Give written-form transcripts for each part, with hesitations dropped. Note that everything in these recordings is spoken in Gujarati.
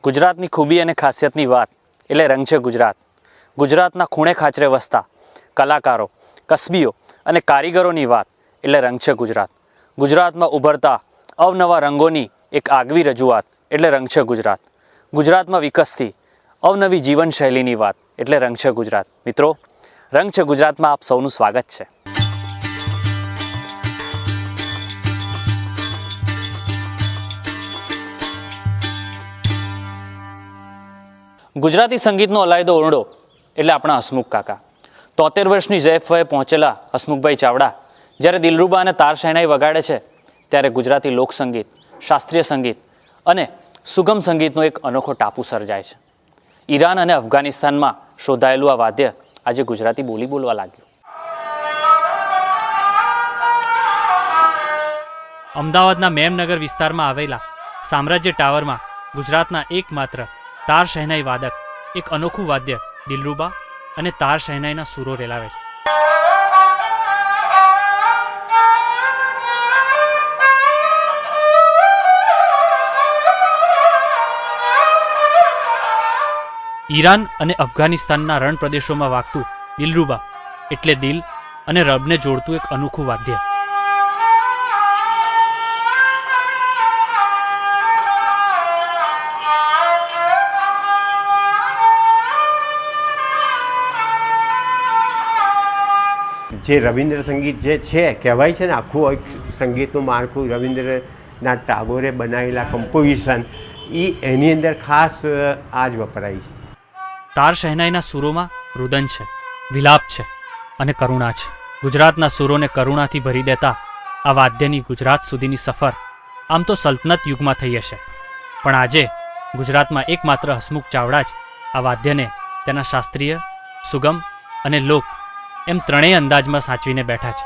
ગુજરાતની ખૂબી અને ખાસિયતની વાત એટલે રંગ છે ગુજરાત. ગુજરાતના ખૂણે ખાચરે વસતા કલાકારો, કસબીઓ અને કારીગરોની વાત એટલે રંગ છે ગુજરાત. ગુજરાતમાં ઉભરતા અવનવા રંગોની એક આગવી રજૂઆત એટલે રંગ છે ગુજરાત. ગુજરાતમાં વિકસતી અવનવી જીવનશૈલીની વાત એટલે રંગ છે ગુજરાત. મિત્રો, રંગ છે ગુજરાતમાં આપ સૌનું સ્વાગત છે. ગુજરાતી સંગીતનો અલાયદો ઓરડો એટલે આપણા હસમુખ કાકા. 73 વર્ષની જૈફ વયે પહોંચેલા હસમુખભાઈ ચાવડા જ્યારે દિલરુબા અને તાર શહેનાઈ વગાડે છે ત્યારે ગુજરાતી લોકસંગીત, શાસ્ત્રીય સંગીત અને સુગમ સંગીતનો એક અનોખો ટાપુ સર્જાય છે. ઈરાન અને અફઘાનિસ્તાનમાં શોધાયેલું આ વાદ્ય આજે ગુજરાતી બોલી બોલવા લાગ્યું. અમદાવાદના મેમનગર વિસ્તારમાં આવેલા સામ્રાજ્ય ટાવરમાં ગુજરાતના એકમાત્ર તાર શહેનાઈ વાદક એક અનોખું વાદ્ય દિલરુબા અને તાર શહેનાઈના સૂરો રેલાવે છે. ઈરાન અને અફઘાનિસ્તાનના રણ પ્રદેશોમાં વાગતું દિલરુબા એટલે દિલ અને રબને જોડતું એક અનોખું વાદ્ય. જે રવિન્દ્ર સંગીત જે છે કહેવાય છે ને, આખું એક સંગીતનું માળખું રવિન્દ્રનાથ ટાગોરે બનાવેલા કમ્પોઝિશન એની અંદર ખાસ આ જ વપરાય છે. તાર શહેનાઈના સૂરોમાં રુદન છે, વિલાપ છે અને કરુણા છે. ગુજરાતના સૂરોને કરુણાથી ભરી દેતા આ વાદ્યની ગુજરાત સુધીની સફર આમ તો સલ્તનત યુગમાં થઈ હશે, પણ આજે ગુજરાતમાં એકમાત્ર હસમુખ ચાવડા જ આ વાદ્યને તેના શાસ્ત્રીય, સુગમ અને લોક એમ ત્રણેય અંદાજમાં સાચવીને બેઠા છે.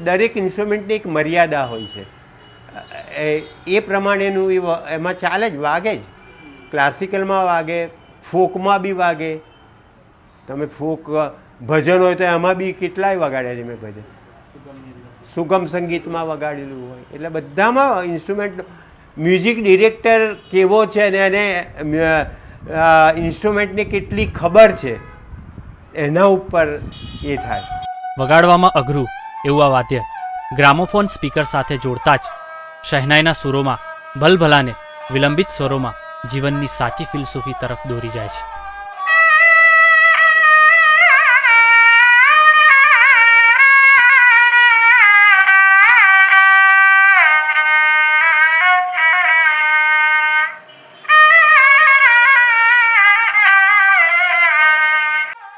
દરેક ઇન્સ્ટ્રુમેન્ટની એક મર્યાદા હોય છે, એ પ્રમાણેનું એમાં ચાલે જ, વાગે જ. ક્લાસિકલમાં વાગે, ફોકમાં બી વાગે. તમે ફોક ભજન હોય તો એમાં બી કેટલાય વગાડ્યા છે મેં ભજન. સુગમ સંગીતમાં વગાડેલું હોય એટલે બધામાં ઇન્સ્ટ્રુમેન્ટ, મ્યુઝિક ડિરેક્ટર કેવો છે ને એને ઇન્સ્ટ્રુમેન્ટની કેટલી ખબર છે એના ઉપર એ થાય. વગાડવામાં અઘરું એવું આ વાદ્ય ગ્રામોફોન સ્પીકર સાથે જોડતા જ શહેનાઈના સૂરોમાં ભલભલાને વિલંબિત સ્વરોમાં જીવનની સાચી ફિલસૂફી તરફ દોરી જાય છે.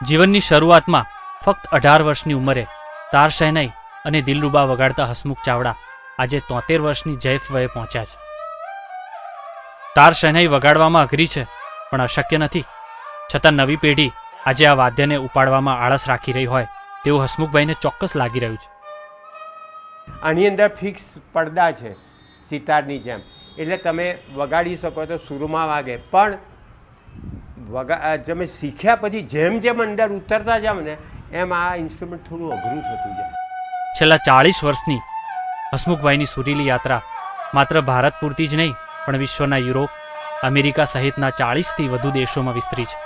જીવનની શરૂઆતમાં ફક્ત 18 વર્ષની ઉંમરે તાર શહેનાઈ અને દિલરુબા વગાડતા હસમુખ ચાવડા આજે 73 વર્ષની જૈફ વયે પહોંચ્યા છે. તાર શહેનાઈ વગાડવામાં અઘરી છે પણ અશક્ય નથી, છતાં નવી પેઢી આજે આ વાદ્યને ઉપાડવામાં આળસ રાખી રહી હોય તેવું હસમુખભાઈને ચોક્કસ લાગી રહ્યું છે. આની અંદર ફિક્સ પડદા છે સિતારની જેમ, એટલે તમે વગાડી શકો તો સુરમાં વાગે, પણ તમે શીખ્યા પછી જેમ જેમ અંદર ઉતરતા જાવ ને એમ આ ઇન્સ્ટ્રુમેન્ટ થોડું અઘરું થતું જાય. છેલ્લા 40 વર્ષની હસમુખભાઈની સુરીલી યાત્રા માત્ર ભારત પૂરતી જ નહીં પણ વિશ્વના યુરોપ, અમેરિકા સહિતના 40થી વધુ દેશોમાં વિસ્તરી છે.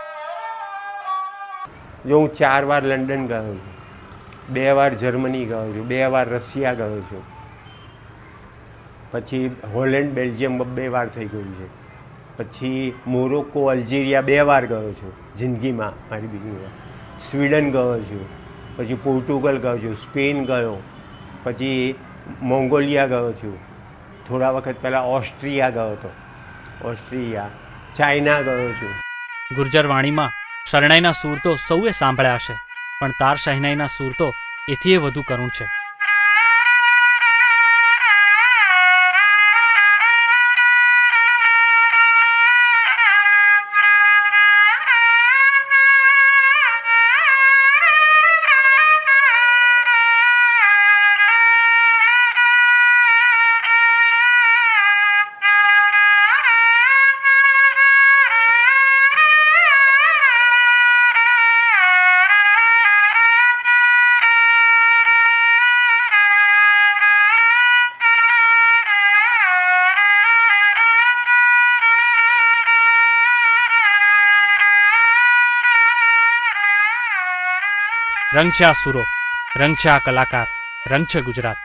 જો હું 4 વાર લંડન ગયો છું, 2 વાર જર્મની ગયો છું, 2 વાર રશિયા ગયો છું, પછી હોલેન્ડ, બેલ્જિયમ 2 વાર થઈ ગયું છે, પછી મોરોક્કો, અલ્જેરિયા 2 વાર ગયો છું જિંદગીમાં મારી બીજી વાર, સ્વીડન ગયો છું, પછી પોર્ટુગલ ગયો છું, સ્પેન ગયો, પછી મોંગોલિયા ગયો છું, થોડા વખત પહેલાં ઓસ્ટ્રિયા ગયો હતો, ચાઇના ગયો છું. ગુર્જર વાણીમાં શરણાઈના સૂર તો સૌએ સાંભળ્યા હશે, પણ તાર શહેનાઈના સૂર તો એથીય વધુ કરુણ છે. રંગ છે આ સુરો, રંગ છે આ કલાકાર, રંગ છે ગુજરાત.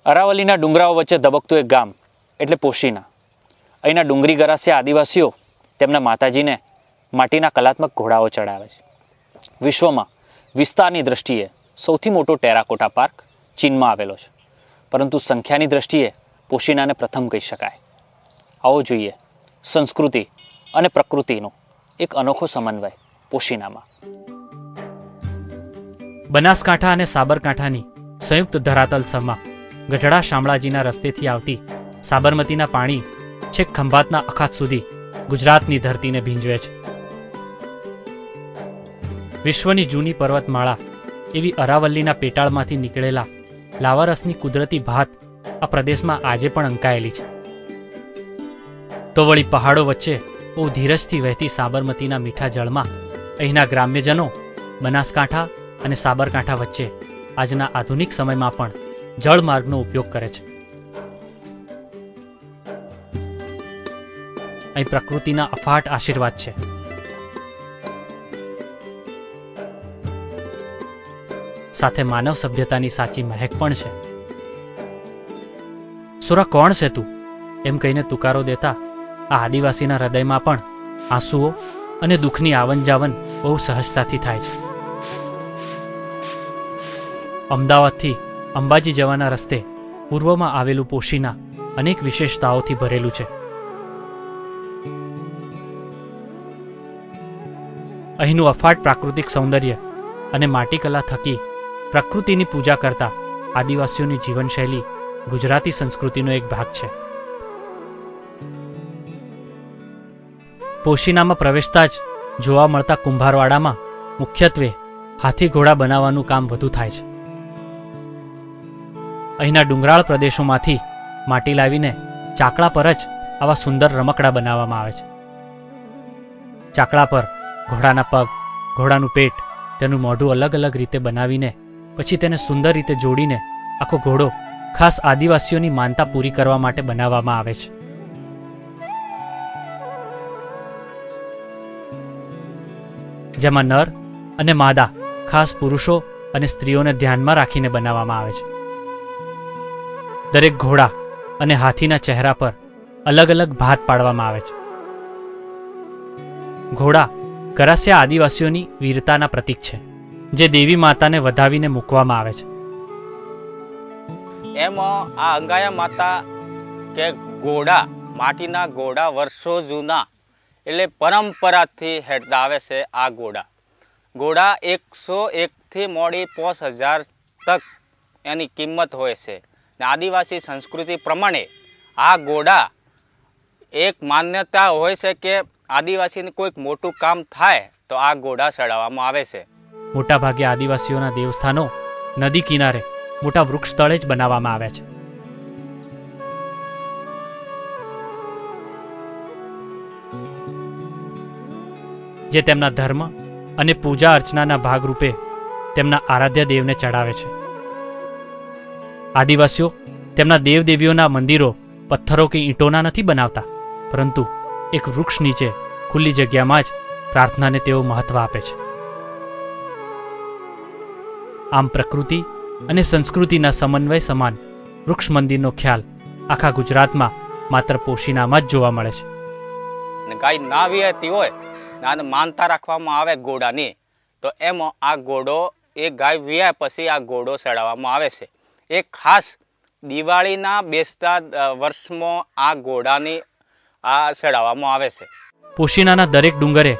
અરાવલીના ડુંગરાઓ વચ્ચે ધબકતું એક ગામ એટલે પોશીના. અહીંના ડુંગરી ગરાસિયા આદિવાસીઓ તેમના માતાજીને માટીના કલાત્મક ઘોડાઓ ચડાવે છે. વિશ્વમાં વિસ્તારની દૃષ્ટિએ સૌથી મોટો ટેરાકોટા પાર્ક ચીનમાં આવેલો છે, પરંતુ સંખ્યાની દૃષ્ટિએ પોશીનાને પ્રથમ કહી શકાય. આવો જોઈએ સંસ્કૃતિ અને પ્રકૃતિનો એક અનોખો સમન્વય પોશીનામાં. બનાસકાંઠા અને સાબરકાંઠાની સંયુક્ત ધરાતલ સમા ગઢડા શામળાજીના રસ્તેથી આવતી સાબરમતીના પાણી છેક ખંભાતના અખાત સુધી ગુજરાતની ધરતીને ભીંજવે છે. વિશ્વની જૂની પર્વતમાળા એવી અરાવલ્લીના પેટાળમાંથી નીકળેલા લાવારસની કુદરતી ભાત આ પ્રદેશમાં આજે પણ અંકાયેલી છે. તો વળી પહાડો વચ્ચે બહુ ધીરજથી વહેતી સાબરમતીના મીઠા જળમાં અહીંના ગ્રામ્યજનો બનાસકાંઠા અને સાબરકાંઠા વચ્ચે આજના આધુનિક સમયમાં પણ જળમાર્ગનો ઉપયોગ કરે છે. અહીં પ્રકૃતિના અફાટ આશીર્વાદ છે. સાથે માનવ સભ્યતાની સાચી મહેક પણ છે. સુરા કોણ છે તું એમ કહીને તુકારો દેતા આ આદિવાસીના હૃદયમાં પણ આંસુઓ અને દુઃખની આવન જાવન બહુ સહજતાથી થાય છે. અમદાવાદથી અંબાજી જવાના રસ્તે પૂર્વમાં આવેલું પોશીના અનેક વિશેષતાઓથી ભરેલું છે. અહીંનું અફાટ પ્રાકૃતિક સૌંદર્ય અને માટીકલા થકી પ્રકૃતિની પૂજા કરતા આદિવાસીઓની જીવનશૈલી ગુજરાતી સંસ્કૃતિનો એક ભાગ છે. પોશીનામાં પ્રવેશતા જ જોવા મળતા કુંભારવાડામાં મુખ્યત્વે હાથી ઘોડા બનાવવાનું કામ વધુ થાય છે. અહીંના ડુંગરાળ પ્રદેશોમાંથી માટી લાવીને ચાકડા પર જ આવા સુંદર રમકડા બનાવવામાં આવે છે. ચાકડા પર ઘોડાના પગ, ઘોડાનું પેટ, તેનું મોઢું અલગ અલગ રીતે બનાવીને પછી તેને સુંદર રીતે જોડીને આખો ઘોડો ખાસ આદિવાસીઓની માનતા પૂરી કરવા માટે બનાવવામાં આવે છે. જેમાં નર અને માદા ખાસ પુરુષો અને સ્ત્રીઓને ધ્યાનમાં રાખીને બનાવવામાં આવે છે. દરેક ઘોડા અને હાથીના ચહેરા પર અલગ અલગ ભાત પાડવામાં આવે છે. ઘોડા ગરાસિયા આદિવાસીઓની વીરતાના પ્રતીક છે, જે દેવી માતાને વધાવીને મૂકવામાં આવે છે. એમાં આ અંગાયા માતા કે ઘોડા, માટીના ઘોડા વર્ષો જૂના એટલે પરંપરાથી હેઠતા આવે છે. આ ઘોડા 101થી મોડી 5000 તક એની કિંમત હોય છે. આદિવાસી સંસ્કૃતિ પ્રમાણે આ ઘોડા એક માન્યતા હોય છે કે આદિવાસીને કોઈક મોટું કામ થાય તો આ ઘોડા ચડાવવામાં આવે છે. મોટાભાગે આદિવાસીઓના દેવસ્થાનો નદી કિનારે મોટા વૃક્ષ તળે જ બનાવવામાં આવ્યા છે. જે તેમના ધર્મ અને પૂજા અર્ચનાના ભાગરૂપે તેમના આરાધ્ય દેવને ચડાવે છે. આદિવાસીઓ તેમના દેવદેવીઓના મંદિરો પથ્થરો કે ઈંટોના નથી બનાવતા, પરંતુ એક વૃક્ષ નીચે ખુલ્લી જગ્યામાં જ પ્રાર્થનાને તેઓ મહત્વ આપે છે. આમ પ્રકૃતિ અને સંસ્કૃતિના સમન્વય સમાન વૃક્ષ મંદિરનો ખ્યાલ આખા ગુજરાતમાં માત્ર પોશીનામાં જ જોવા મળે છે. ગાય ના વિયાતી હોય અને માનતા રાખવામાં આવે ઘોડાની, તો એમાં આ ઘોડો એ ગાય વિયા પછી આ ઘોડો ચડાવવામાં આવે છે. એક ખાસ દિવાળીના બેસતા વર્ષમાં આ ઘોડાની આ ચડાવવામાં આવે છે. પોશીનાના દરેક ડુંગરે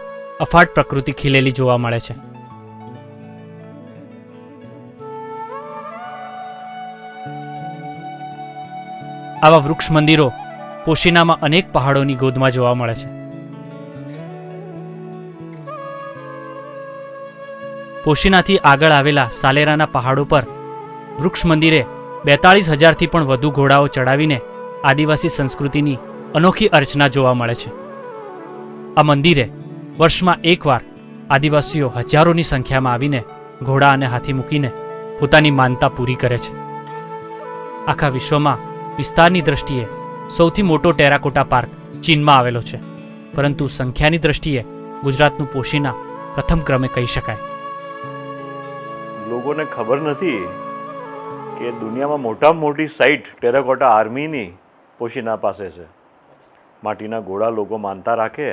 અફાટ પ્રકૃતિ ખીલેલી જોવા મળે છે. આવા વૃક્ષ મંદિરો પોશીનામાં અનેક પહાડોની ગોદમાં જોવા મળે છે. પોશીનાથી આગળ આવેલા સાલેરાના પહાડો પર વૃક્ષ મંદિરે 42,000થી પણ વધુ ઘોડાઓ ચડાવીને આદિવાસી સંસ્કૃતિની અનોખી અર્ચના જોવા મળે છે. આ મંદિરે વર્ષમાં એકવાર આદિવાસીઓ હજારોની સંખ્યામાં આવીને ઘોડા અને હાથી મૂકીને પોતાની માનતા પૂરી કરે છે. આખા વિશ્વમાં વિસ્તારની દ્રષ્ટિએ સૌથી મોટો ટેરાકોટા પાર્ક ચીનમાં આવેલો છે, પરંતુ સંખ્યાની દ્રષ્ટિએ ગુજરાતનું પોશીના પ્રથમ ક્રમે કહી શકાય. લોકોને ખબર નથી કે દુનિયામાં મોટામાં મોટી સાઇટ ટેરાકોટા આર્મીની પોશીના પાસે છે. માટીના ઘોડા લોકો માનતા રાખે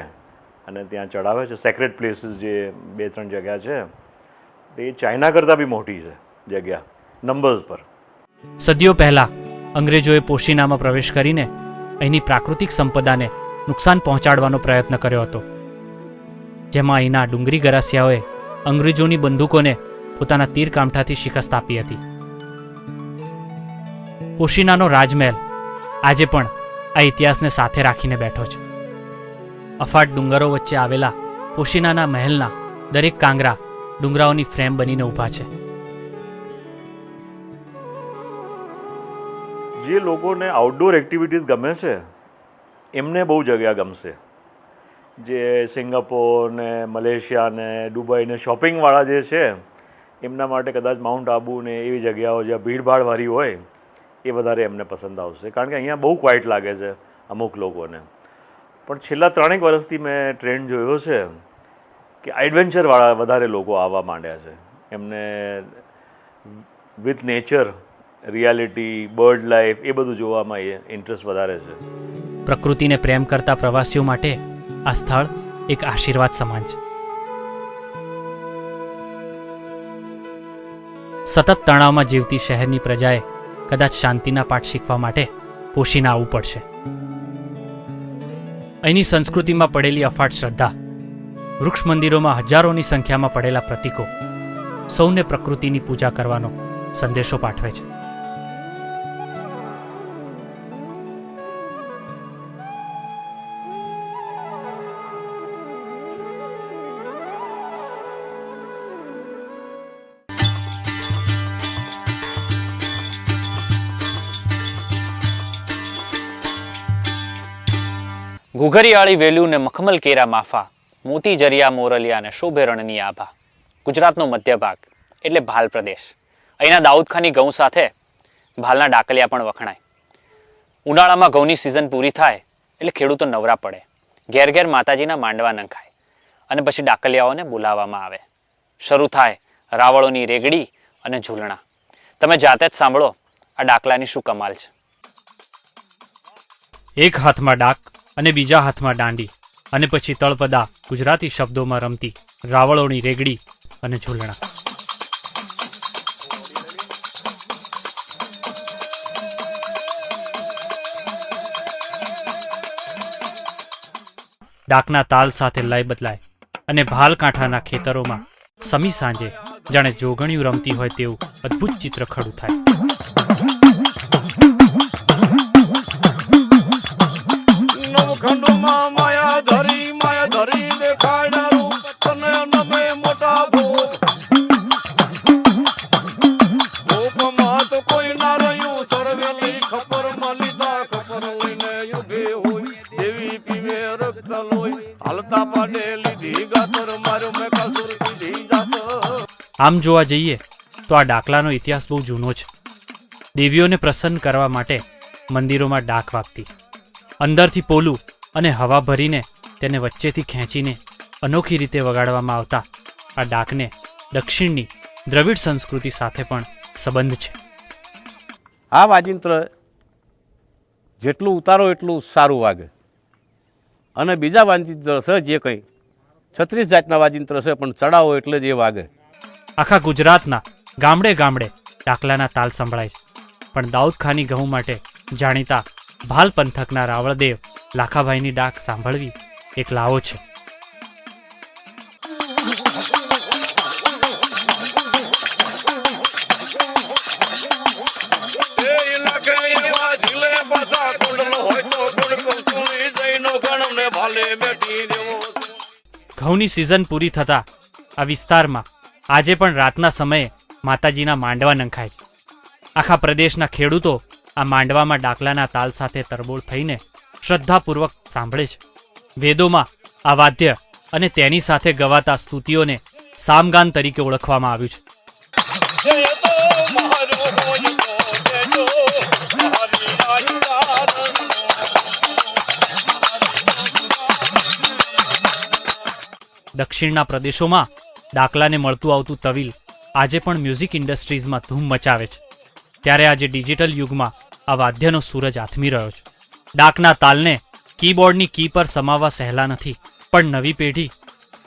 અને ત્યાં ચડાવે છે. સેક્રેટ પ્લેસીસ જે 2-3 જગ્યા છે એ ચાઇના કરતાં બી મોટી છે જગ્યા નંબર્સ પર. સદીઓ પહેલા અંગ્રેજોએ પોશીનામાં પ્રવેશ કરીને અહીંની પ્રાકૃતિક સંપદાને નુકસાન પહોંચાડવાનો પ્રયત્ન કર્યો હતો, જેમાં અહીંના ડુંગરી ગરાસિયાઓએ અંગ્રેજોની બંદૂકોને પોતાના તીરકામઠાથી શિકસ્ત આપી હતી. પોશીનાનો રાજમહેલ આજે પણ આ ઇતિહાસને સાથે રાખીને બેઠો છે. અફાટ ડુંગરો વચ્ચે આવેલા પોશીનાના મહેલના દરેક કાંગરા ડુંગરાઓની ફ્રેમ બનીને ઊભા છે. જે લોકોને આઉટડોર એક્ટિવિટીઝ ગમે છે એમને બહુ જગ્યા ગમશે. જે સિંગાપોર ને મલેશિયા ને દુબઈ ને શોપિંગવાળા જે છે એમના માટે કદાચ માઉન્ટ આબુ ને એવી જગ્યાઓ જ્યાં ભીડભાડવાળી હોય એ વધારે એમને પસંદ આવશે, કારણ કે અહીંયા બહુ ક્વાઇટ લાગે છે અમુક લોકોને. પણ છેલ્લા 3 વર્ષથી મેં ટ્રેન્ડ જોયો છે કે એડવેન્ચરવાળા વધારે લોકો આવવા માંડ્યા છે. એમને with nature, reality, bird life એ બધું જોવામાં ઇન્ટરેસ્ટ વધારે છે. પ્રકૃતિને પ્રેમ કરતા પ્રવાસીઓ માટે આ સ્થળ એક આશીર્વાદ સમાન છે. સતત તણાવમાં જીવતી શહેરની પ્રજાએ કદાચ શાંતિના પાઠ શીખવા માટે પોશીના આવવું પડશે. અહીંની સંસ્કૃતિમાં પડેલી અફાટ શ્રદ્ધા, વૃક્ષ મંદિરોમાં હજારોની સંખ્યામાં પડેલા પ્રતીકો સૌને પ્રકૃતિની પૂજા કરવાનો સંદેશો પાઠવે છે. ઘુઘરીયાળી વેલ્યુ ને મખમલ કેરા માફા, મોતી જરિયા મોરલિયા ને શોભે રણની આભા. ગુજરાતનો મધ્ય ભાગ એટલે ભાલ પ્રદેશ. અહીંના દાઉદખાની ઘઉં સાથે ભાલના ડાકલિયા પણ વખણાય. ઉનાળામાં ઘઉંની સિઝન પૂરી થાય એટલે ખેડૂતો નવરા પડે, ઘેર ઘેર માતાજીના માંડવા નંખાય અને પછી ડાકલિયાઓને બોલાવવામાં આવે. શરૂ થાય રાવળોની રેગડી અને ઝૂલણા. તમે જાતે જ સાંભળો આ ડાકલાની શું કમાલ છે. એક હાથમાં ડાક અને બીજા હાથમાં દાંડી અને પછી તળપદા ગુજરાતી શબ્દોમાં રમતી રાવળોની રેગડી અને ઝૂલણા. ડાકના તાલ સાથે લય બદલાય અને ભાલ કાંઠાના ખેતરોમાં સમી સાંજે જાણે જોગણિયું રમતી હોય તેવું અદ્ભુત ચિત્ર ખડું થાય. આમ જોવા જઈએ તો આ ડાકલાનો ઇતિહાસ બહુ જૂનો છે. દેવીઓને પ્રસન્ન કરવા માટે મંદિરોમાં ડાક વાગતી, અંદરથી પોલું અને હવા ભરીને તેને વચ્ચેથી ખેંચીને અનોખી રીતે વગાડવામાં આવતા આ ડાકને દક્ષિણની દ્રવિડ સંસ્કૃતિ સાથે પણ સંબંધ છે. આ વાજિંત્ર જેટલું ઉતારો એટલું સારું વાગે. અને બીજા વાજિંત્ર છે જે કંઈ 36 જાતના વાજિંત્ર છે, પણ ચડાવો એટલે જ એ વાગે. આખા ગુજરાતના ગામડે ગામડે ડાકલાના તાલ સંભળાય છે, પણ દાઉદખાની ઘઉં માટે જાણીતા ભાલ પંથકના રાવળદેવ લાખાભાઈની ડાક સાંભળવી એક લાવો છે. ઘઉંની સિઝન પૂરી થતા આ વિસ્તારમાં આજે પણ રાતના સમયે માતાજીના માંડવા નંખાય છે. આખા પ્રદેશના ખેડૂતો આ માંડવામાં ડાકલાના તાલ સાથે તરબોળ થઈને શ્રદ્ધાપૂર્વક સાંભળે છે. વેદોમાં આ વાદ્ય અને તેની સાથે ગવાતા સ્તુતિઓને સામગાન તરીકે ઓળખવામાં આવ્યું છે. દક્ષિણના પ્રદેશોમાં ડાકલાને મળતું આવતું તવિલ આજે પણ મ્યુઝિક ઇન્ડસ્ટ્રીઝમાં ધૂમ મચાવે છે. ત્યારે આજે ડિજિટલ યુગમાં આ વાદ્યનો સૂરજ આથમી રહ્યો છે. ડાકના તાલને કીબોર્ડની કી પર સમાવવા સહેલા નથી, પણ નવી પેઢી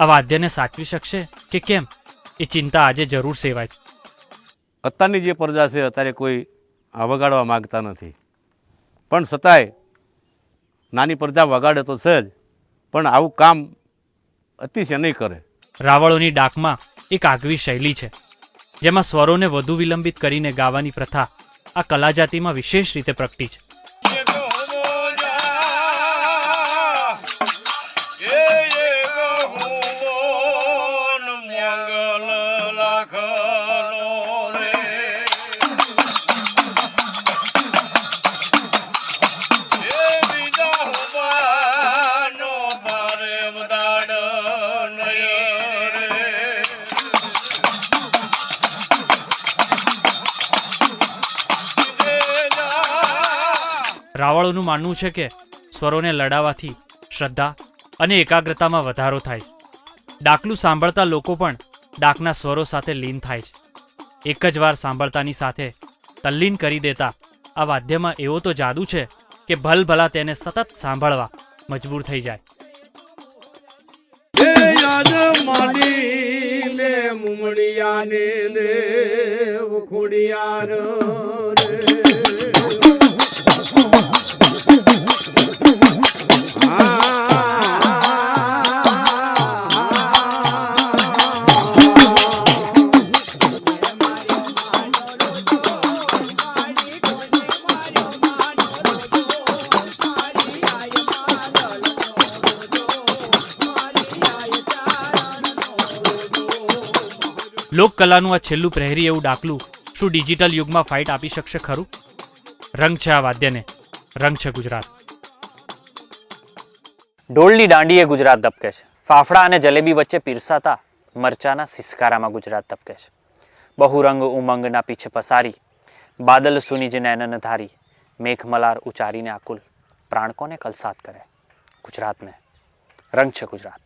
આ વાદ્યને સાચવી શકશે કે કેમ એ ચિંતા આજે જરૂર સેવાય છે. અત્યારની જે પ્રજા છે અત્યારે કોઈ આ વગાડવા માગતા નથી, પણ છતાંય નાની પ્રજા વગાડે તો છે જ, પણ આવું કામ અતિશય નહીં કરે. રાવળોની ડાકમાં એક આગવી શૈલી છે, જેમાં સ્વરોને વધુ વિલંબિત કરીને ગાવાની પ્રથા આ કલાજાતિમાં વિશેષ રીતે પ્રગટી છે. રાવળોનું માનવું છે કે સ્વરોને લડાવવાથી શ્રદ્ધા અને એકાગ્રતામાં વધારો થાય છે. ડાકલું સાંભળતા લોકો પણ ડાકના સ્વરો સાથે લીન થાય છે. એક જ વાર સાંભળતાની સાથે તલ્લીન કરી દેતા આ વાદ્યમાં એવો તો જાદુ છે કે ભલભલા તેને સતત સાંભળવા મજબૂર થઈ જાય. લોકકલાનું આ છેલ્લું પ્રહરી એવું ડાકલું શું ડિજિટલ યુગમાં ફાઇટ આપી શકશે ખરું? રંગ છે આ વાદ્યને, રંગ છે ગુજરાત. ઢોલની દાંડીએ ગુજરાત ધબકે છે. ફાફડા અને જલેબી વચ્ચે પીરસાતા મરચાના સિસકારામાં ગુજરાત ધબકે છે. બહુરંગ ઉમંગના પીછ પસારી, બાદલ સુની જ નૈનન ધારી, મેઘમલાર ઉચારીને આકુલ, પ્રાણ કોને કલસાત કરે ગુજરાતને. રંગ છે ગુજરાત.